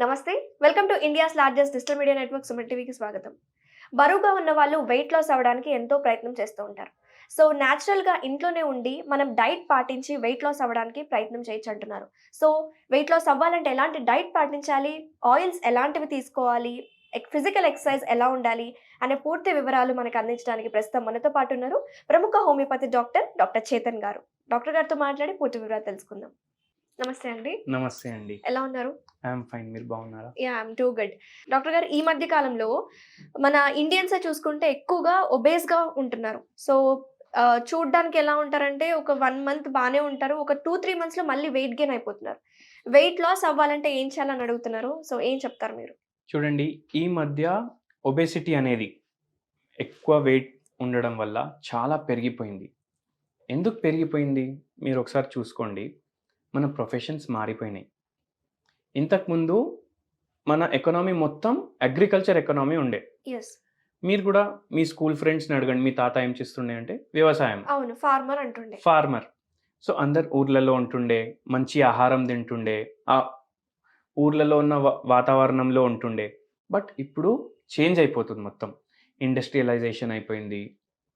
నమస్తే. Welcome to India's largest digital media network Suman టీవీకి స్వాగతం. బరువుగా ఉన్న వాళ్ళు వెయిట్ లాస్ అవ్వడానికి ఎంతో ప్రయత్నం చేస్తూ ఉంటారు. సో న్యాచురల్‌గా ఇంట్లోనే ఉండి మనం డైట్ పాటించి వెయిట్ లాస్ అవ్వడానికి ప్రయత్నం చేయొచ్చు అంటున్నారు. సో వెయిట్ లాస్ అవ్వాలంటే ఎలాంటి డైట్ పాటించాలి? ఆయిల్స్ ఎలాంటివి తీసుకోవాలి? ఫిజికల్ ఎక్సర్సైజ్ ఎలా ఉండాలి? అనే పూర్తి వివరాలు మనకు అందించడానికి ప్రస్తుతం మనతో పాటు ఉన్నారు ప్రముఖ హోమియోపతి డాక్టర్ చేతన్ గారు. డాక్టర్ గారితో మాట్లాడి పూర్తి వివరాలు తెలుసుకుందాం. నమస్తే అండి. నమస్తే అండి. ఎలా ఉన్నారు? I'm fine. మీరు బాగున్నారా? Yeah! I'm too good. Doctor గారు, ఈ మధ్య కాలంలో మన ఇండియన్సే చూసుకుంటే ఎక్కువగా ఒబేస్‌గా ఉంటున్నారు. సో చూడ్డానికి ఎలా ఉంటారంటే ఒక 1 మంత్ బానే ఉంటారు. ఒక 2, 3 మంత్స్‌లో మళ్ళీ వెయిట్ గెయిన్ అయిపోతున్నారు. వెయిట్ లాస్ అవ్వాలంటే ఏం చేయాలని అడుగుతున్నారు. సో ఏం చెప్తారు మీరు? చూడండి, ఈ మధ్య ఒబేసిటీ అనేది ఎక్కువ వెయిట్ ఉండడం వల్ల చాలా పెరిగిపోయింది. ఎందుకు పెరిగిపోయింది? మీరు ఒకసారి చూసుకోండి. మన ప్రొఫెషన్స్ మారిపోయినాయి. ఇంతకుముందు మన ఎకానమీ మొత్తం అగ్రికల్చర్ ఎకానమీ ఉండే. యెస్. మీరు కూడా మీ స్కూల్ ఫ్రెండ్స్‌ని అడగండి, మీ తాత ఏం చేస్తుండే అంటే వ్యవసాయం. అవును. ఫార్మర్ అంటుండే. ఫార్మర్. సో అందరు ఊర్లలో ఉంటుండే, మంచి ఆహారం తింటుండే, ఆ ఊర్లలో ఉన్న వాతావరణంలో ఉంటుండే. బట్ ఇప్పుడు చేంజ్ అయిపోతుంది మొత్తం. ఇండస్ట్రియలైజేషన్ అయిపోయింది.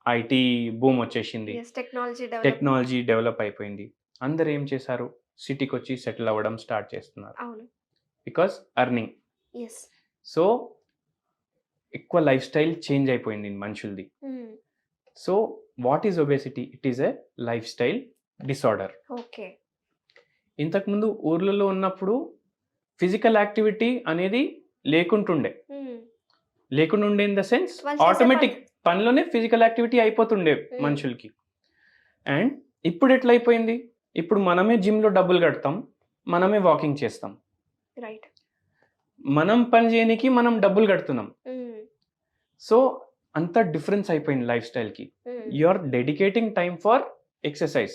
ఐటీ బూమ్ వచ్చేసింది. యెస్. టెక్నాలజీ టెక్నాలజీ డెవలప్ అయిపోయింది. అందరూ ఏం చేశారు? సిటీకొచ్చి సెటిల్ అవ్వడం స్టార్ట్ చేస్తున్నారు. అవును. Because earning. యెస్. సో ఎక్కువ లైఫ్ స్టైల్ చేంజ్ అయిపోయింది మనుషులది. So what is obesity? It is a life style disorder. Okay. ఇంతకుముందు ఊర్లలో ఉన్నప్పుడు ఫిజికల్ యాక్టివిటీ అనేది లేకుంటుండే. లేకుండా ఇన్ ద సెన్స్ ఆటోమేటిక్ పనిలోనే ఫిజికల్ యాక్టివిటీ అయిపోతుండే మనుషులకి. అండ్ ఇప్పుడు ఎట్లా అయిపోయింది? ఇప్పుడు మనమే జిమ్లో డబ్బులు కడతాం, మనమే వాకింగ్ చేస్తాం. రైట్. మనం పని చేయడానికి మనం డబ్బులు కడుతున్నాం. సో అంత డిఫరెన్స్ అయిపోయింది లైఫ్ స్టైల్కి. You are dedicating time for exercise,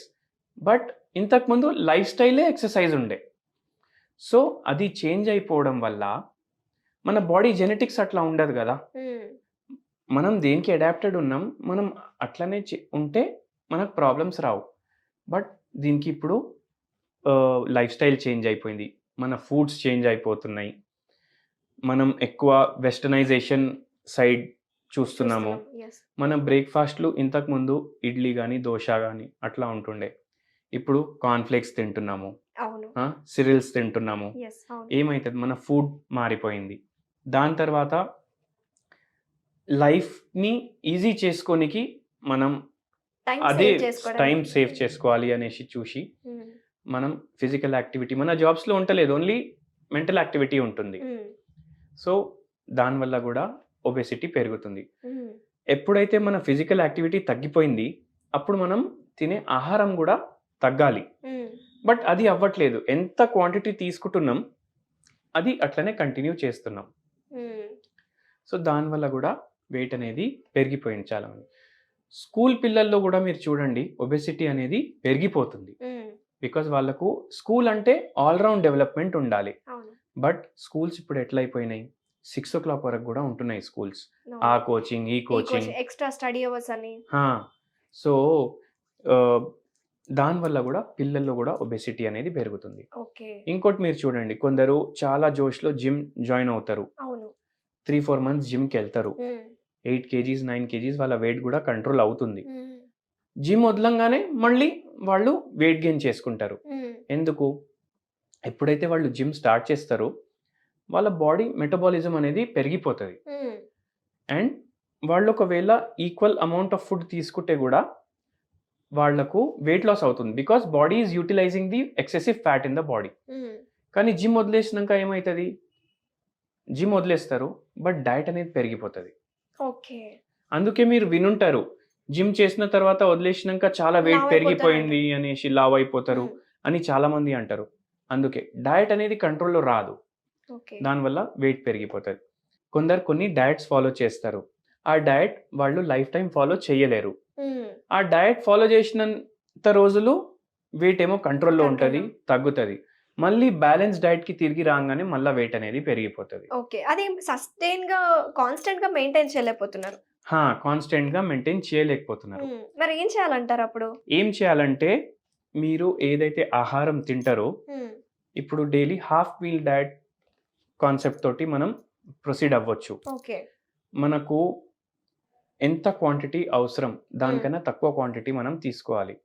but ఇంతకుముందు లైఫ్ స్టైలే ఎక్సర్సైజ్ ఉండే. సో అది చేంజ్ అయిపోవడం వల్ల మన బాడీ జెనెటిక్స్ అట్లా ఉండదు కదా. మనం దేనికి అడాప్టెడ్ ఉన్నాం, మనం అట్లనే ఉంటే మనకు ప్రాబ్లమ్స్ రావు. బట్ దీనికి ఇప్పుడు లైఫ్ స్టైల్ చేంజ్ అయిపోయింది. మన ఫుడ్స్ చేంజ్ అయిపోతున్నాయి. మనం ఎక్కువ వెస్టర్నైజేషన్ సైడ్ చూస్తున్నాము. మన బ్రేక్ఫాస్ట్లు ఇంతకుముందు ఇడ్లీ కానీ దోశ కానీ అట్లా ఉంటుండే. ఇప్పుడు కార్న్ఫ్లేక్స్ తింటున్నాము, సిరియల్స్ తింటున్నాము. ఏమవుతుంది? మన ఫుడ్ మారిపోయింది. దాని తర్వాత లైఫ్ని ఈజీ చేసుకోనికి మనం అదే టైం సేవ్ చేసుకోవాలి అనేసి చూసి మనం ఫిజికల్ యాక్టివిటీ మన జాబ్స్లో ఉండలేదు, ఓన్లీ మెంటల్ యాక్టివిటీ ఉంటుంది. సో దానివల్ల కూడా ఒబేసిటీ పెరుగుతుంది. ఎప్పుడైతే మన ఫిజికల్ యాక్టివిటీ తగ్గిపోయింది, అప్పుడు మనం తినే ఆహారం కూడా తగ్గాలి. బట్ అది అవ్వట్లేదు. ఎంత క్వాంటిటీ తీసుకుంటున్నాం అది అట్లనే కంటిన్యూ చేస్తున్నాం. సో దానివల్ల కూడా వెయిట్ అనేది పెరిగిపోయింది చాలా మంది. స్కూల్ పిల్లల్లో కూడా మీరు చూడండి, ఒబేసిటీ అనేది పెరిగిపోతుంది. బికాజ్ వాళ్ళకు స్కూల్ అంటే ఆల్రౌండ్ డెవలప్మెంట్ ఉండాలి. బట్ స్కూల్స్ ఇప్పుడు ఎట్లా అయిపోయినాయి? 6 o'clock వరకు కూడా ఉంటున్నాయి స్కూల్స్. ఆ కోచింగ్, ఈ కోచింగ్, ఎక్స్ట్రా స్టడీ అవర్స్ అని. సో దానివల్ల కూడా పిల్లల్లో కూడా ఒబేసిటీ అనేది పెరుగుతుంది. ఇంకోటి మీరు చూడండి, కొందరు చాలా జోష్లో జిమ్ జాయిన్ అవుతారు. 3-4 months జిమ్కి వెళ్తారు. 8 kgs 9 kgs వాళ్ళ వెయిట్ కూడా కంట్రోల్ అవుతుంది. జిమ్ వదలంగానే మళ్ళీ వాళ్ళు వెయిట్ గెయిన్ చేసుకుంటారు. ఎందుకు? ఎప్పుడైతే వాళ్ళు జిమ్ స్టార్ట్ చేస్తారో వాళ్ళ బాడీ మెటబాలిజం అనేది పెరిగిపోతుంది. అండ్ వాళ్ళు ఒకవేళ ఈక్వల్ అమౌంట్ ఆఫ్ ఫుడ్ తీసుకుంటే కూడా వాళ్లకు వెయిట్ లాస్ అవుతుంది. Because body is utilising the excessive fat in the body. కానీ జిమ్ వదిలేసినాక ఏమవుతుంది? జిమ్ వదిలేస్తారు, బట్ డైట్ అనేది పెరిగిపోతుంది. అందుకే మీరు వినుంటారు, జిమ్ చేసిన తర్వాత వదిలేసినాక చాలా వెయిట్ పెరిగిపోయింది అనేసి లావ్ అయిపోతారు అని చాలా మంది అంటారు. అందుకే డైట్ అనేది కంట్రోల్లో రాదు, దానివల్ల వెయిట్ పెరిగిపోతుంది. కొందరు కొన్ని డయట్స్ ఫాలో చేస్తారు, ఆ డయట్ వాళ్ళు లైఫ్ టైం ఫాలో చేయలేరు. ఆ డయట్ ఫాలో చేసినంత రోజులు వెయిట్ ఏమో కంట్రోల్లో ఉంటుంది, తగ్గుతుంది. మళ్ళీ బ్యాలెన్స్ డైట్ కి తిరిగి రాగానే మళ్ళీ వెయిట్ అనేది పెరిగిపోతుంది. అది సస్టైన్ గా కాన్స్టెంట్ గా మెయింటైన్ చేయలేకపోతున్నారు. కాన్స్టెంట్ గా మెయింటైన్ చేయలేకపోతున్నారు. మరి ఏం చేయాలంటారు? అప్పుడు ఏం చేయాలంటే, మీరు ఏదైతే ఆహారం తింటారో ఇప్పుడు daily half meal diet concept తోటి మనం ప్రొసీడ్ అవ్వచ్చు. ఓకే. మనకు ఎంత క్వాంటిటీ అవసరం దానికన్నా తక్కువ క్వాంటిటీ మనం తీసుకోవాలి.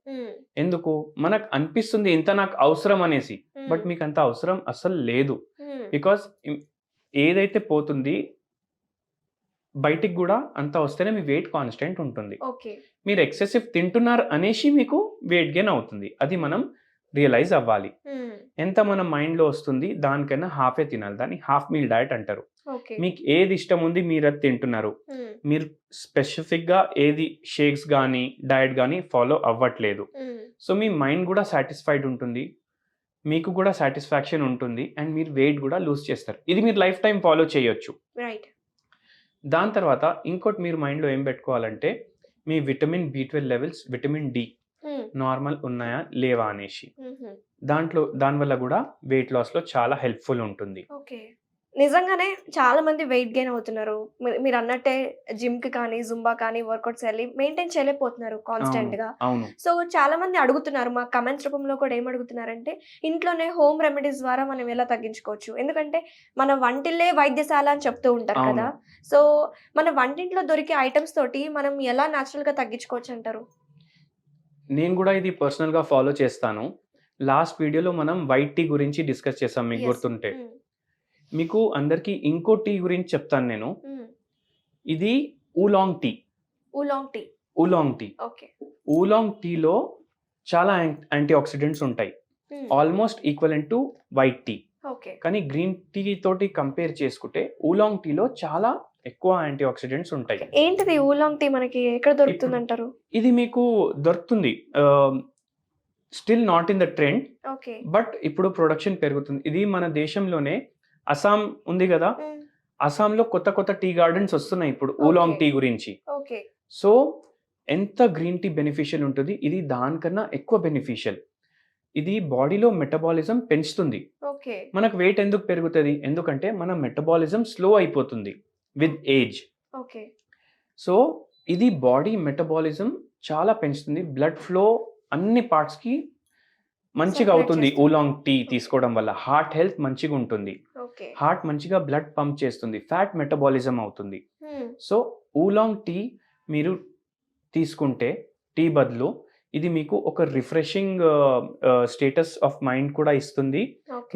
ఎందుకు? మనకు అనిపిస్తుంది ఇంత నాకు అవసరం అనేసి, బట్ మీకు అంత అవసరం అసలు లేదు. బికాస్ ఏదైతే పోతుంది బయటికి కూడా అంత వస్తేనే మీ వెయిట్ కాన్స్టెంట్ ఉంటుంది. మీరు ఎక్సెసివ్ తింటున్నారు అనేసి మీకు వెయిట్ గెయిన్ అవుతుంది. అది మనం రియలైజ్ అవ్వాలి. ఎంత మన మైండ్ లో వస్తుంది దానికన్నా హాఫే తినాలి. దాన్ని హాఫ్ మీల్ డయట్ అంటారు. మీకు ఏది ఇష్టం ఉంది మీరు అది తింటున్నారు. మీరు స్పెసిఫిక్ గా ఏది షేక్స్ కానీ డయట్ కానీ ఫాలో అవ్వట్లేదు. సో మీ మైండ్ కూడా సాటిస్ఫైడ్ ఉంటుంది, మీకు కూడా సాటిస్ఫాక్షన్ ఉంటుంది, అండ్ మీరు వెయిట్ కూడా లూజ్ చేస్తారు. ఇది మీరు లైఫ్ టైం ఫాలో చేయొచ్చు. దాని తర్వాత ఇంకోటి మీరు మైండ్లో ఏం పెట్టుకోవాలంటే మీ vitamin B12 levels, vitamin D normal ఉన్నాయా లేవా అనేసి. దానివల్ల కూడా వెయిట్ లాస్లో చాలా హెల్ప్ఫుల్ ఉంటుంది. నిజంగానే చాలా మంది వెయిట్ గెయిన్ అవుతున్నారు. మీరు అన్నట్టే జిమ్ కి కానీ జుంబా కానీ వర్కౌట్స్ వెళ్ళి మెయింటైన్ చేయలేకపోతున్నారు కాన్స్టెంట్ గా. సో చాలా మంది అడుగుతున్నారు, మా కమెంట్స్ రూపంలో కూడా ఏం అడుగుతున్నారంటే ఇంట్లోనే హోమ్ రెమెడీస్ ద్వారా మనం ఎలా తగ్గించుకోవచ్చు. ఎందుకంటే మన వంటిల్లే వైద్యశాల అని చెప్తూ ఉంటారు కదా. సో మన వంటింట్లో దొరికే ఐటమ్స్ తోటి మనం ఎలా న్యాచురల్ గా తగ్గించుకోవచ్చు అంటారు? నేను కూడా ఇది పర్సనల్ గా ఫాలో చేస్తాను. లాస్ట్ వీడియోలో మనం వైట్ టీ గురించి డిస్కస్ చేసాం, మీకు గుర్తుంటే. మీకు అందరికి ఇంకో టీ గురించి చెప్తాను నేను. ఇది ఊలాంగ్ టీ. ఊలాంగ్ టీలో చాలా యాంటీ ఆక్సిడెంట్స్ ఉంటాయి, almost equivalent to white tea. కానీ గ్రీన్ టీ తోటి కంపేర్ చేసుకుంటే ఊలాంగ్ టీలో చాలా ఎక్కువ యాంటీ ఆక్సిడెంట్స్ ఉంటాయి. ఏంటిది ఊలాంగ్ టీ? మనకి ఎక్కడ దొరుకుతుంది అంటారు? ఇది మీకు దొరుకుతుంది, still not in the trend, but ఇప్పుడు ప్రొడక్షన్ పెరుగుతుంది. ఇది మన దేశంలోనే అస్సాం ఉంది కదా, అస్సాంలో కొత్త కొత్త టీ గార్డెన్స్ వస్తున్నాయి ఇప్పుడు ఊలాంగ్ టీ గురించి. సో ఎంత గ్రీన్ టీ బెనిఫిషియల్ ఉంటుంది, ఇది దానికన్నా ఎక్కువ బెనిఫిషియల్. ఇది బాడీలో మెటబాలిజం పెంచుతుంది. మనకు వెయిట్ ఎందుకు పెరుగుతుంది? ఎందుకంటే మన మెటబాలిజం స్లో అయిపోతుంది విత్ ఏజ్. సో ఇది బాడీ మెటబాలిజం చాలా పెంచుతుంది, బ్లడ్ ఫ్లో అన్ని పార్ట్స్ కి మంచిగా అవుతుంది ఊలాంగ్ టీ తీసుకోవడం వల్ల. హార్ట్ హెల్త్ మంచిగా ఉంటుంది, హార్ట్ మంచిగా బ్లడ్ పంప్ చేస్తుంది, ఫ్యాట్ మెటబాలిజం అవుతుంది. సో ఊలాంగ్ టీ మీరు తీసుకుంటే టీ బదులు ఇది మీకు ఒక రిఫ్రెషింగ్ స్టేటస్ ఆఫ్ మైండ్ కూడా ఇస్తుంది.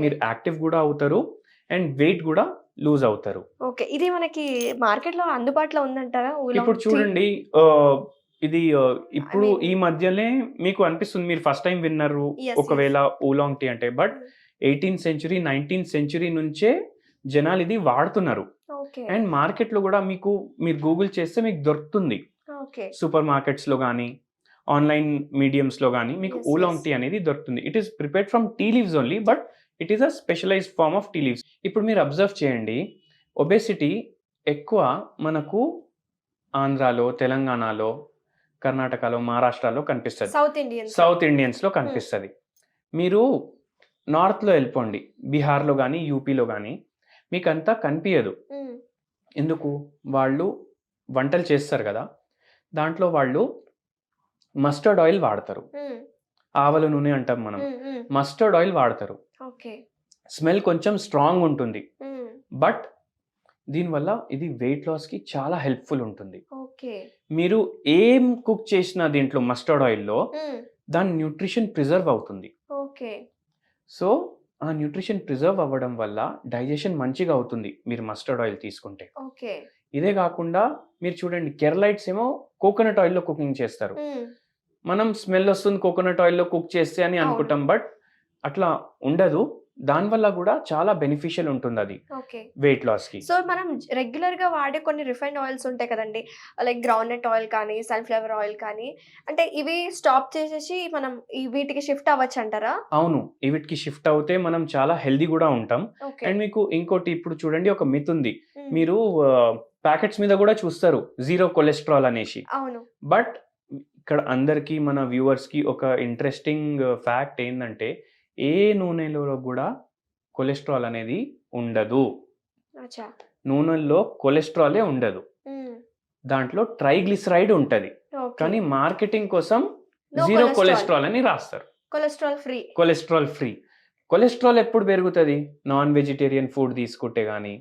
మీరు యాక్టివ్ కూడా అవుతారు అండ్ వెయిట్ కూడా లూజ్ అవుతారు. ఇది మనకి మార్కెట్ లో అందుబాటులో ఉందంటారా? ఇప్పుడు చూడండి, ఇది ఇప్పుడు ఈ మధ్యనే మీకు అనిపిస్తుంది, మీరు ఫస్ట్ టైం విన్నారు ఒకవేళ ఊలాంగ్ టీ అంటే, but 18th century 19th century నుంచే జనాలు ఇది వాడుతున్నారు. అండ్ మార్కెట్ లో కూడా మీరు గూగుల్ చేస్తే మీకు దొరుకుతుంది. సూపర్ మార్కెట్స్ లో కానీ ఆన్లైన్ మీడియంస్ లో కానీ మీకు ఊలాంగ్ టీ అనేది దొరుకుతుంది. It is prepared from tea leaves only, but it is a specialised form of tea leaves. ఇప్పుడు మీరు అబ్జర్వ్ చేయండి, ఒబేసిటీ ఎక్కువ మనకు ఆంధ్రాలో, తెలంగాణలో, కర్ణాటకలో, మహారాష్ట్రలో కనిపిస్తుంది, సౌత్ ఇండియన్స్ లో కనిపిస్తుంది. మీరు నార్త్లో వెళ్ళిపోండి, బీహార్లో కానీ యూపీలో కానీ మీకు అంతా కనిపించదు. ఎందుకు? వాళ్ళు వంటలు చేస్తారు కదా, దాంట్లో వాళ్ళు మస్టర్డ్ ఆయిల్ వాడతారు, ఆవల నూనె అంటాం మనం, మస్టర్డ్ ఆయిల్ వాడతారు. స్మెల్ కొంచెం స్ట్రాంగ్ ఉంటుంది, బట్ దీనివల్ల ఇది వెయిట్ లాస్ కి చాలా హెల్ప్ఫుల్ ఉంటుంది. మీరు ఏం కుక్ చేసినా దీంట్లో మస్టర్డ్ ఆయిల్లో దాని న్యూట్రిషన్ ప్రిజర్వ్ అవుతుంది. సో ఆ న్యూట్రిషన్ ప్రిజర్వ్ అవ్వడం వల్ల డైజెషన్ మంచిగా అవుతుంది మీరు మస్టర్డ్ ఆయిల్ తీసుకుంటే. ఇదే కాకుండా మీరు చూడండి, కేరళైట్స్ ఏమో కోకోనట్ ఆయిల్లో కుకింగ్ చేస్తారు. మనం స్మెల్ వస్తుంది కోకోనట్ ఆయిల్లో కుక్ చేస్తే అని అనుకుంటాం, బట్ అట్లా ఉండదు. దానివల్ల కూడా చాలా బెనిఫిషియల్ ఉంటుంది అది వెయిట్ లాస్ కి. సో మనం రెగ్యులర్ గా వాడే కొన్ని రిఫైన్డ్ ఆయిల్స్ ఉంటాయి కదండి, లైక్ గ్రౌండ్ నట్ ఆయిల్ కానీ సన్ఫ్లవర్ ఆయిల్ కానీ, అంటే ఇవి స్టాప్ చేసేసి మనం వీటికి షిఫ్ట్ అవ్వచ్చు అంటారా? అవును, వీటికి షిఫ్ట్ అవుతే మనం చాలా హెల్దీ కూడా ఉంటాం. అండ్ మీకు ఇంకోటి, ఇప్పుడు చూడండి ఒక మిత్ ఉంది, మీరు ప్యాకెట్స్ మీద కూడా చూస్తారు జీరో కొలెస్ట్రాల్ అనేసి. అవును, బట్ ఇక్కడ అందరికి మన వ్యూవర్స్ కి ఒక ఇంట్రెస్టింగ్ ఫ్యాక్ట్ ఏంటంటే, ఏ నూనెలో కూడా కొలెస్ట్రాల్ అనేది ఉండదు. నూనెల్లో కొలెస్ట్రాలే ఉండదు, దాంట్లో ట్రైగ్లిసరైడ్ ఉంటది. కానీ మార్కెటింగ్ కోసం జీరో కొలెస్ట్రాల్ అని రాస్తారు, కొలెస్ట్రాల్ ఫ్రీ. కొలెస్ట్రాల్ ఎప్పుడు పెరుగుతుంది? నాన్ వెజిటేరియన్ ఫుడ్ తీసుకుంటే కానీ,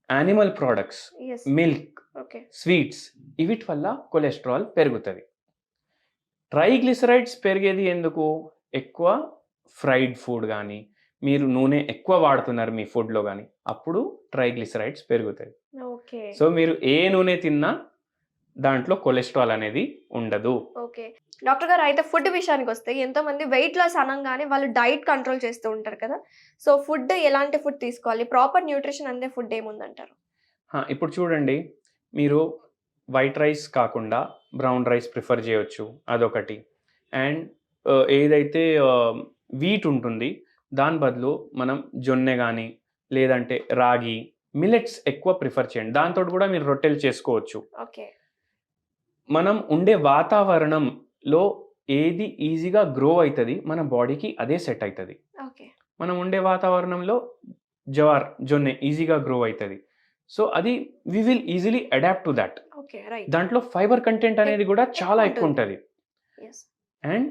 animal products, yes. Milk, okay. Sweets, వీటి వల్ల కొలెస్ట్రాల్ పెరుగుతుంది. ట్రైగ్లిసరైడ్స్ పెరిగేది ఎందుకు? ఎక్కువ ఫ్రైడ్ ఫుడ్ కానీ, మీరు నూనె ఎక్కువ వాడుతున్నారు మీ ఫుడ్లో కానీ, అప్పుడు ట్రైగ్లిసరైడ్స్ పెరుగుతాయి. ఓకే. సో మీరు ఏ నూనె తిన్నా దాంట్లో కొలెస్ట్రాల్ అనేది ఉండదు. ఓకే. డాక్టర్ గారు, అయితే ఫుడ్ విషయానికి వస్తే ఎంతోమంది వెయిట్ లాస్ అనగానే వాళ్ళు డైట్ కంట్రోల్ చేస్తూ ఉంటారు కదా. సో ఫుడ్ ఎలాంటి ఫుడ్ తీసుకోవాలి? ప్రాపర్ న్యూట్రిషన్ అందే ఫుడ్ ఏముందంటారు? ఇప్పుడు చూడండి, మీరు వైట్ రైస్ కాకుండా బ్రౌన్ రైస్ ప్రిఫర్ చేయొచ్చు, అదొకటి. అండ్ ఏదైతే వీట్ ఉంటుంది దాని బదులు మనం జొన్నె కానీ లేదంటే రాగి, మిల్లెట్స్ ఎక్కువ ప్రిఫర్ చేయండి. దాంతో కూడా మీరు రొట్టెలు చేసుకోవచ్చు. ఓకే. మనం ఉండే వాతావరణంలో ఏది ఈజీగా గ్రో అవుతుంది మన బాడీకి అదే సెట్ అవుతుంది. ఓకే. మనం ఉండే వాతావరణంలో జొన్నె ఈజీగా గ్రో అవుతుంది. సో అది we will easily adapt to that. Okay. Right. దాంట్లో ఫైబర్ కంటెంట్ అనేది కూడా చాలా ఎక్కువ ఉంటుంది. ఎస్. అండ్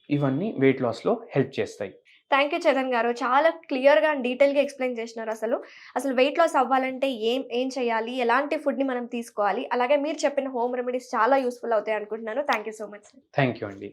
ఇవన్నీ వెయిట్ లాస్లో హెల్ప్ చేస్తాయి. థ్యాంక్ యూ చేతన్ గారు. చాలా క్లియర్గా అండ్ డీటెయిల్గా ఎక్స్ప్లెయిన్ చేసినారు. అసలు వెయిట్ లాస్ అవ్వాలంటే ఏం చేయాలి, ఎలాంటి ఫుడ్ని మనం తీసుకోవాలి, అలాగే మీరు చెప్పిన హోమ్ రెమెడీస్ చాలా యూస్ఫుల్ అవుతాయి అనుకుంటున్నాను. Thank you so much. Thank you అండి.